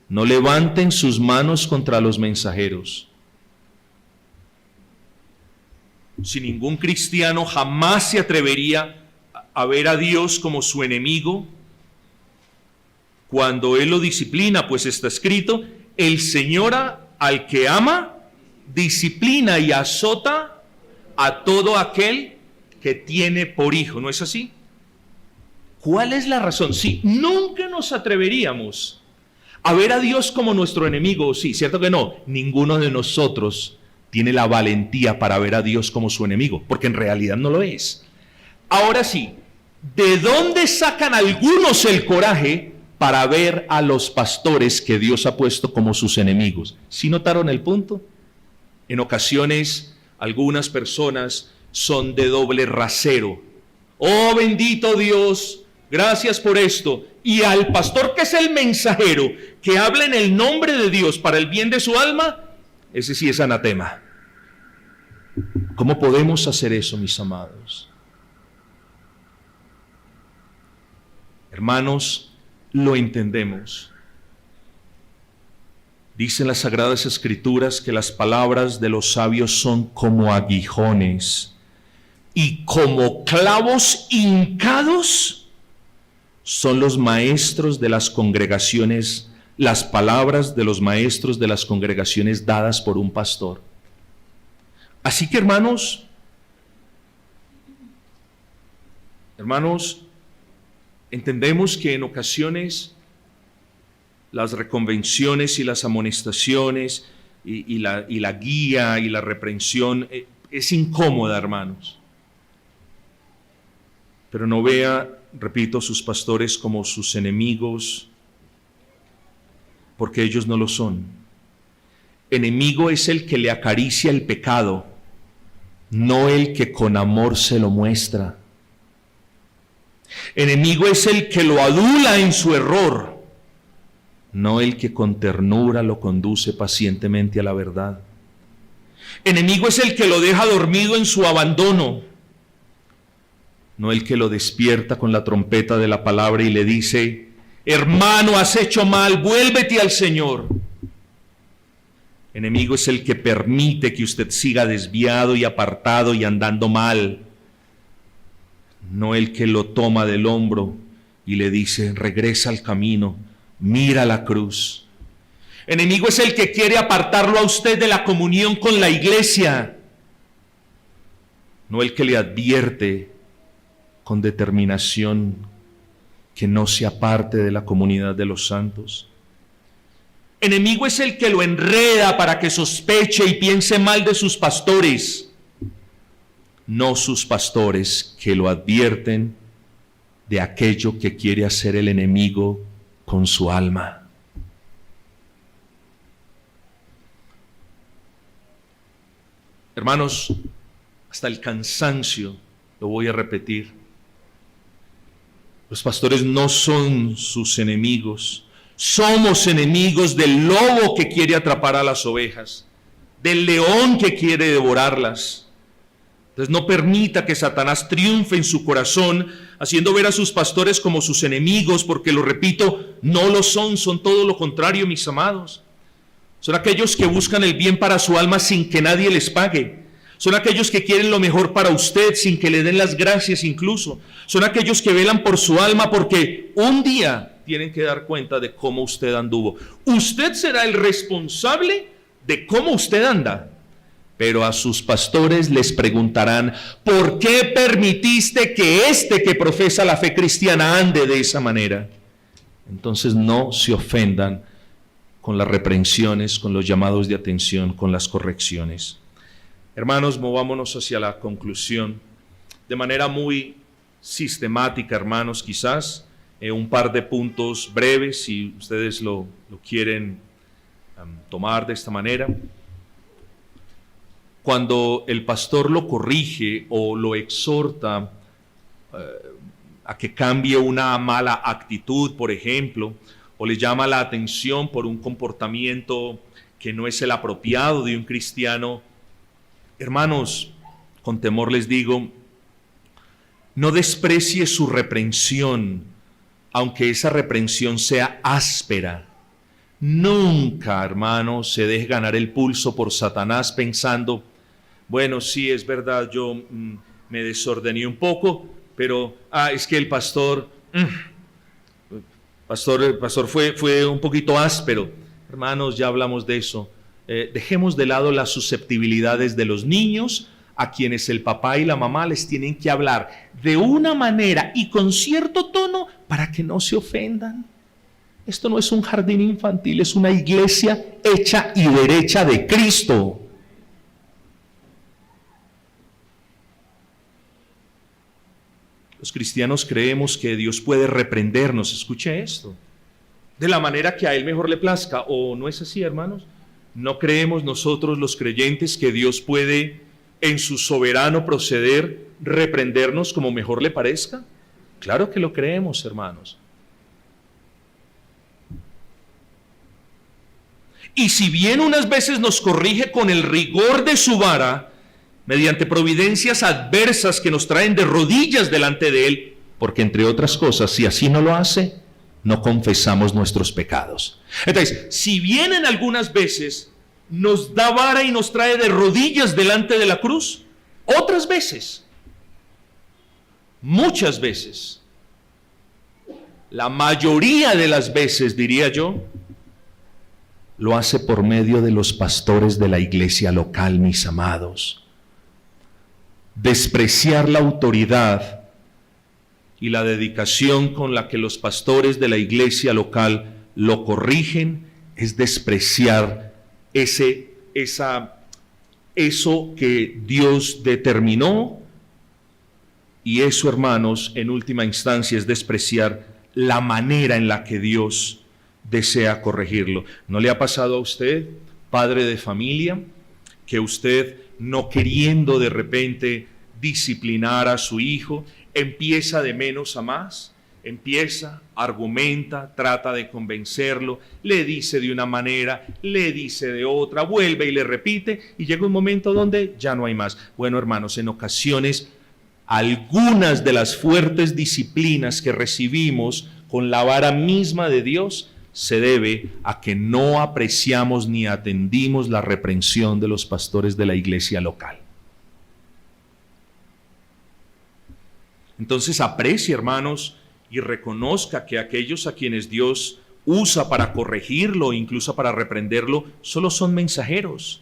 No levanten sus manos contra los mensajeros. Si ningún cristiano jamás se atrevería a ver a Dios como su enemigo, cuando Él lo disciplina, pues está escrito: el Señor al que ama, disciplina y azota a todo aquel que tiene por hijo. ¿No es así? ¿Cuál es la razón? Sí, nunca nos atreveríamos a ver a Dios como nuestro enemigo. Sí, ¿cierto que no? Ninguno de nosotros tiene la valentía para ver a Dios como su enemigo, porque en realidad no lo es. Ahora sí, ¿de dónde sacan algunos el coraje para ver a los pastores que Dios ha puesto como sus enemigos? ¿Sí notaron el punto? En ocasiones, algunas personas son de doble rasero. Oh, bendito Dios, gracias por esto. Y al pastor que es el mensajero, que habla en el nombre de Dios para el bien de su alma, ese sí es anatema. ¿Cómo podemos hacer eso, mis amados? Hermanos, lo entendemos. Dicen las Sagradas Escrituras que las palabras de los sabios son como aguijones y como clavos hincados son los maestros de las congregaciones, las palabras de los maestros de las congregaciones dadas por un pastor. Así que, hermanos, entendemos que en ocasiones las reconvenciones y las amonestaciones y la guía y la reprensión es incómoda, hermanos. Pero no vea, repito, sus pastores como sus enemigos, porque ellos no lo son. Enemigo es el que le acaricia el pecado, no el que con amor se lo muestra. Enemigo es el que lo adula en su error, no el que con ternura lo conduce pacientemente a la verdad. Enemigo es el que lo deja dormido en su abandono, no el que lo despierta con la trompeta de la palabra y le dice: hermano, has hecho mal, vuélvete al Señor. Enemigo es el que permite que usted siga desviado y apartado y andando mal, no el que lo toma del hombro y le dice: regresa al camino, mira la cruz. Enemigo es el que quiere apartarlo a usted de la comunión con la iglesia, no el que le advierte con determinación que no se aparte de la comunidad de los santos. Enemigo es el que lo enreda para que sospeche y piense mal de sus pastores, no sus pastores que lo advierten de aquello que quiere hacer el enemigo con su alma. Hermanos, hasta el cansancio lo voy a repetir. Los pastores no son sus enemigos. Somos enemigos del lobo que quiere atrapar a las ovejas. del león que quiere devorarlas. Entonces no permita que Satanás triunfe en su corazón, haciendo ver a sus pastores como sus enemigos, porque lo repito, no lo son, son todo lo contrario, mis amados. Son aquellos que buscan el bien para su alma sin que nadie les pague. Son aquellos que quieren lo mejor para usted sin que le den las gracias incluso. Son aquellos que velan por su alma porque un día tienen que dar cuenta de cómo usted anduvo. Usted será el responsable de cómo usted anda. Pero a sus pastores les preguntarán, ¿por qué permitiste que este que profesa la fe cristiana ande de esa manera? Entonces no se ofendan con las reprensiones, con los llamados de atención, con las correcciones. Hermanos, movámonos hacia la conclusión. De manera muy sistemática, hermanos, quizás un par de puntos breves, si ustedes lo quieren tomar de esta manera. Cuando el pastor lo corrige o lo exhorta a que cambie una mala actitud, por ejemplo, o le llama la atención por un comportamiento que no es el apropiado de un cristiano, hermanos, con temor les digo, no desprecie su reprensión, aunque esa reprensión sea áspera. Nunca, hermanos, se deje ganar el pulso por Satanás pensando, bueno, sí, es verdad, yo me desordené un poco, pero, es que el pastor fue un poquito áspero. Hermanos, ya hablamos de eso. Dejemos de lado las susceptibilidades de los niños, a quienes el papá y la mamá les tienen que hablar de una manera y con cierto tono para que no se ofendan. Esto no es un jardín infantil, es una iglesia hecha y derecha de Cristo. Los cristianos creemos que Dios puede reprendernos, escuche esto, de la manera que a Él mejor le plazca, ¿o no es así, hermanos? ¿No creemos nosotros los creyentes que Dios puede en su soberano proceder reprendernos como mejor le parezca? Claro que lo creemos, hermanos. Y si bien unas veces nos corrige con el rigor de su vara, mediante providencias adversas que nos traen de rodillas delante de Él, porque entre otras cosas, si así no lo hace, no confesamos nuestros pecados. Entonces, si bien en algunas veces nos da vara y nos trae de rodillas delante de la cruz, otras veces, muchas veces, la mayoría de las veces, diría yo, lo hace por medio de los pastores de la iglesia local, mis amados. Despreciar la autoridad y la dedicación con la que los pastores de la iglesia local lo corrigen es despreciar eso que Dios determinó, y eso, hermanos, en última instancia es despreciar la manera en la que Dios desea corregirlo. ¿No le ha pasado a usted, padre de familia, que usted, no queriendo de repente disciplinar a su hijo, empieza de menos a más? Empieza, argumenta, trata de convencerlo, le dice de una manera, le dice de otra, vuelve y le repite, y llega un momento donde ya no hay más. Bueno, hermanos, en ocasiones, algunas de las fuertes disciplinas que recibimos con la vara misma de Dios se debe a que no apreciamos ni atendimos la reprensión de los pastores de la iglesia local. Entonces aprecie, hermanos, y reconozca que aquellos a quienes Dios usa para corregirlo, incluso para reprenderlo, solo son mensajeros.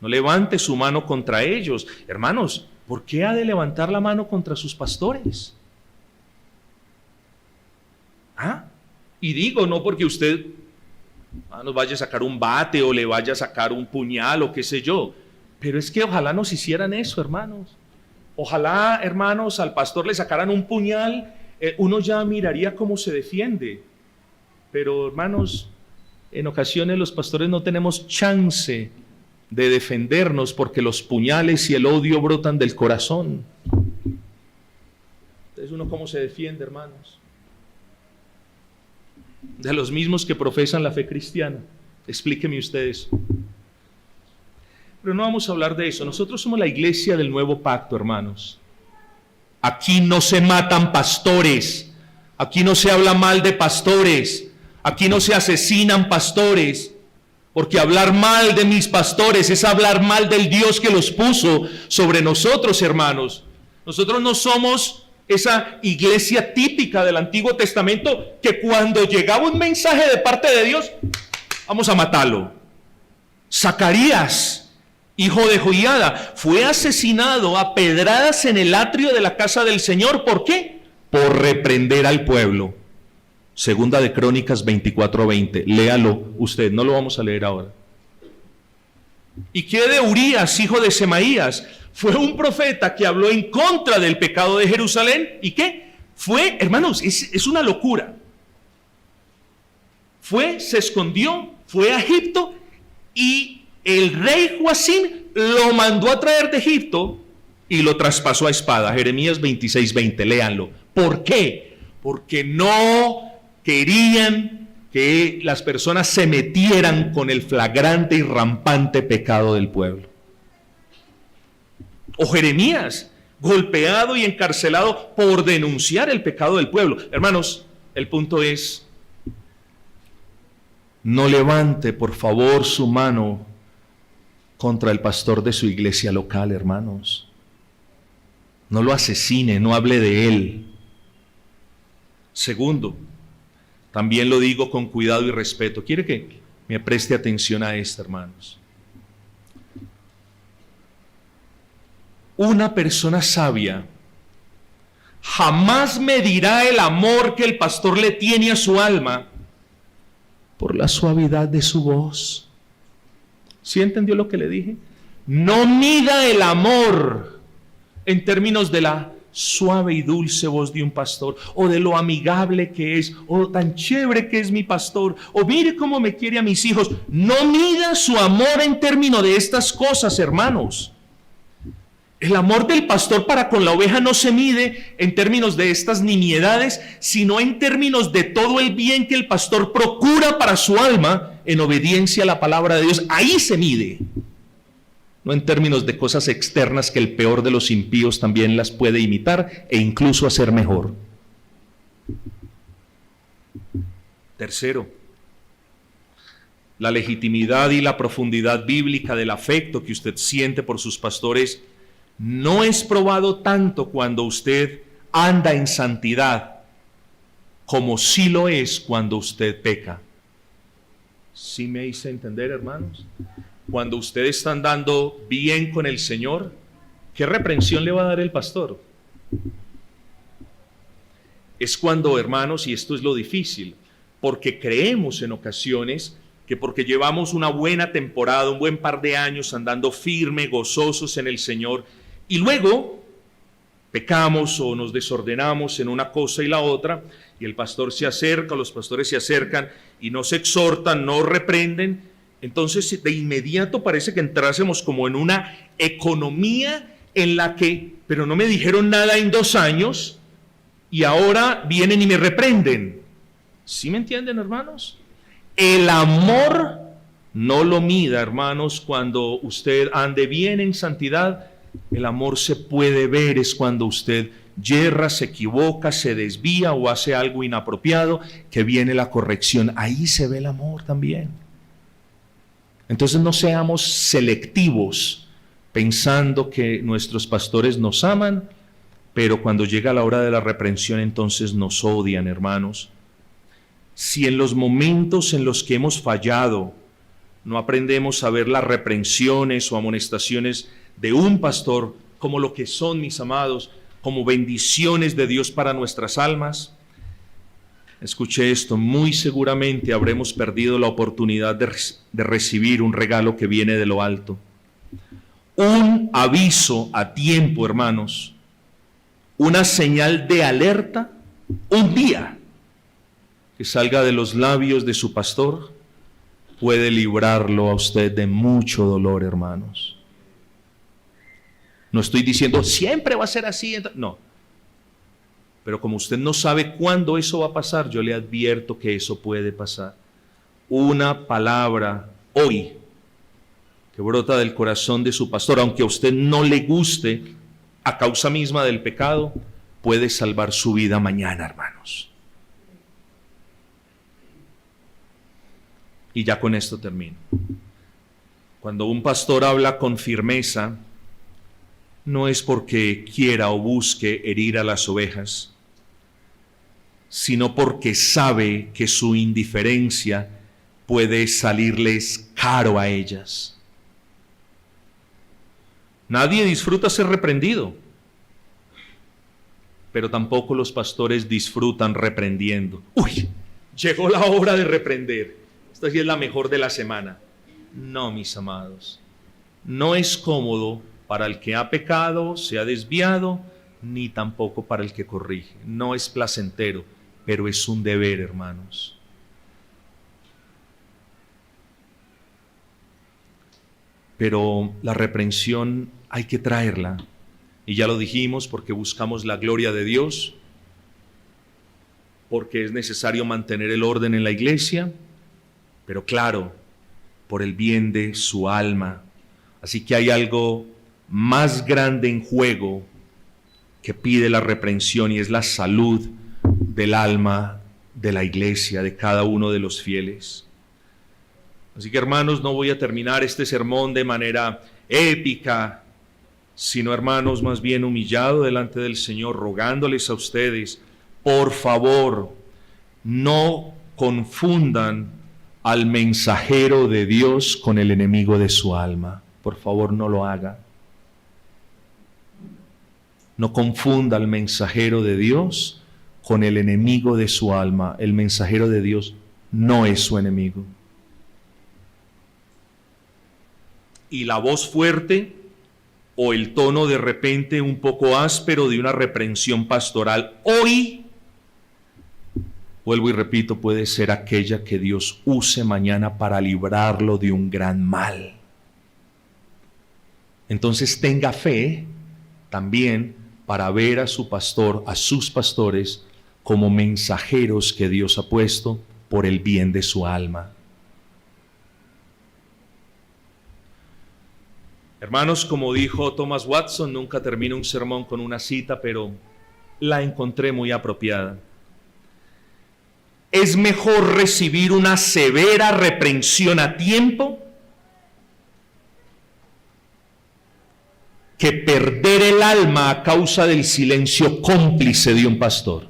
No levante su mano contra ellos. Hermanos, ¿por qué ha de levantar la mano contra sus pastores? Y digo, no porque usted nos vaya a sacar un bate o le vaya a sacar un puñal o qué sé yo, pero es que ojalá nos hicieran eso, hermanos. Ojalá, hermanos, al pastor le sacaran un puñal, uno ya miraría cómo se defiende. Pero, hermanos, en ocasiones los pastores no tenemos chance de defendernos porque los puñales y el odio brotan del corazón. Entonces, ¿uno cómo se defiende, hermanos? De los mismos que profesan la fe cristiana. Explíqueme ustedes. Pero no vamos a hablar de eso. Nosotros somos la iglesia del nuevo pacto, hermanos. Aquí no se matan pastores. Aquí no se habla mal de pastores. Aquí no se asesinan pastores. Porque hablar mal de mis pastores es hablar mal del Dios que los puso sobre nosotros, hermanos. Nosotros no somos esa iglesia típica del Antiguo Testamento que cuando llegaba un mensaje de parte de Dios, vamos a matarlo. Zacarías, hijo de Joiada, fue asesinado a pedradas en el atrio de la casa del Señor. ¿Por qué? Por reprender al pueblo. Segunda de Crónicas 24:20. Léalo usted, no lo vamos a leer ahora. ¿Y qué de Urías, hijo de Semaías? Fue un profeta que habló en contra del pecado de Jerusalén. ¿Y qué? Fue, hermanos, es una locura. Se escondió, fue a Egipto y el rey Joacim lo mandó a traer de Egipto y lo traspasó a espada. Jeremías 26:20, léanlo. ¿Por qué? Porque no querían que las personas se metieran con el flagrante y rampante pecado del pueblo. O Jeremías, golpeado y encarcelado por denunciar el pecado del pueblo. Hermanos, el punto es, no levante por favor su mano contra el pastor de su iglesia local, hermanos. No lo asesine, no hable de él. Segundo, también lo digo con cuidado y respeto. Quiere que me preste atención a esto, hermanos. Una persona sabia jamás medirá el amor que el pastor le tiene a su alma por la suavidad de su voz. ¿Sí entendió lo que le dije? No mida el amor en términos de la suave y dulce voz de un pastor, o de lo amigable que es, o tan chévere que es mi pastor, o mire cómo me quiere a mis hijos. No mida su amor en términos de estas cosas, hermanos. El amor del pastor para con la oveja no se mide en términos de estas nimiedades, sino en términos de todo el bien que el pastor procura para su alma en obediencia a la palabra de Dios. Ahí se mide. No en términos de cosas externas que el peor de los impíos también las puede imitar e incluso hacer mejor. Tercero, la legitimidad y la profundidad bíblica del afecto que usted siente por sus pastores no es probado tanto cuando usted anda en santidad como sí lo es cuando usted peca. ¿Sí me hice entender, hermanos? Cuando usted está andando bien con el Señor, ¿qué reprensión le va a dar el pastor? Es cuando, hermanos, y esto es lo difícil, porque creemos en ocasiones que porque llevamos una buena temporada, un buen par de años andando firme, gozosos en el Señor, y luego pecamos o nos desordenamos en una cosa y la otra, y el pastor se acerca, los pastores se acercan y nos exhortan, nos reprenden. Entonces de inmediato parece que entrásemos como en una economía en la que, pero no me dijeron nada en 2 años y ahora vienen y me reprenden. ¿Sí me entienden, hermanos? El amor no lo mida, hermanos, cuando usted ande bien en santidad. El amor se puede ver es cuando usted yerra, se equivoca, se desvía o hace algo inapropiado, que viene la corrección. Ahí se ve el amor también. Entonces no seamos selectivos pensando que nuestros pastores nos aman, pero cuando llega la hora de la reprensión entonces nos odian, hermanos. Si en los momentos en los que hemos fallado no aprendemos a ver las reprensiones o amonestaciones de un pastor como lo que son, mis amados, como bendiciones de Dios para nuestras almas, escuche esto, muy seguramente habremos perdido la oportunidad de recibir un regalo que viene de lo alto. Un aviso a tiempo, hermanos, una señal de alerta, un día que salga de los labios de su pastor, puede librarlo a usted de mucho dolor, hermanos. No estoy diciendo siempre va a ser así, no. Pero como usted no sabe cuándo eso va a pasar, yo le advierto que eso puede pasar. Una palabra hoy que que brota del corazón de su pastor, aunque a usted no le guste, a causa misma del pecado, puede salvar su vida mañana, hermanos. Y ya con esto termino. Cuando un pastor habla con firmeza, no es porque quiera o busque herir a las ovejas, sino porque sabe que su indiferencia puede salirles caro a ellas. Nadie disfruta ser reprendido, pero tampoco los pastores disfrutan reprendiendo. Uy, llegó la hora de reprender. Esta sí es la mejor de la semana. No, mis amados, no es cómodo para el que ha pecado, se ha desviado, ni tampoco para el que corrige. No es placentero, pero es un deber, hermanos. Pero la reprensión hay que traerla, y ya lo dijimos, porque buscamos la gloria de Dios, porque es necesario mantener el orden en la iglesia, pero claro, por el bien de su alma. Así que hay algo más grande en juego que pide la reprensión, y es la salud del alma de la iglesia, de cada uno de los fieles. Así que, hermanos, no voy a terminar este sermón de manera épica, sino, hermanos, más bien humillado delante del Señor, rogándoles a ustedes, por favor, no confundan al mensajero de Dios con el enemigo de su alma. Por favor, no lo haga. No confunda al mensajero de Dios con el enemigo de su alma. El mensajero de Dios no es su enemigo. Y la voz fuerte o el tono de repente un poco áspero de una reprensión pastoral hoy, vuelvo y repito, puede ser aquella que Dios use mañana para librarlo de un gran mal. Entonces tenga fe también para ver a su pastor, a sus pastores, como mensajeros que Dios ha puesto por el bien de su alma. Hermanos, como dijo Thomas Watson, nunca termino un sermón con una cita, pero la encontré muy apropiada. Es mejor recibir una severa reprensión a tiempo que perder el alma a causa del silencio cómplice de un pastor.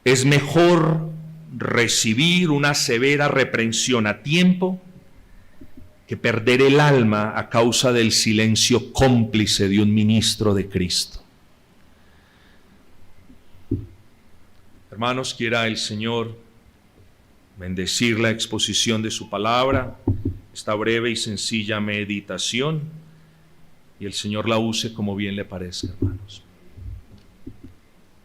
Es mejor recibir una severa reprensión a tiempo que perder el alma a causa del silencio cómplice de un ministro de Cristo. Hermanos, quiera el Señor bendecir la exposición de su palabra, esta breve y sencilla meditación, y el Señor la use como bien le parezca, hermanos.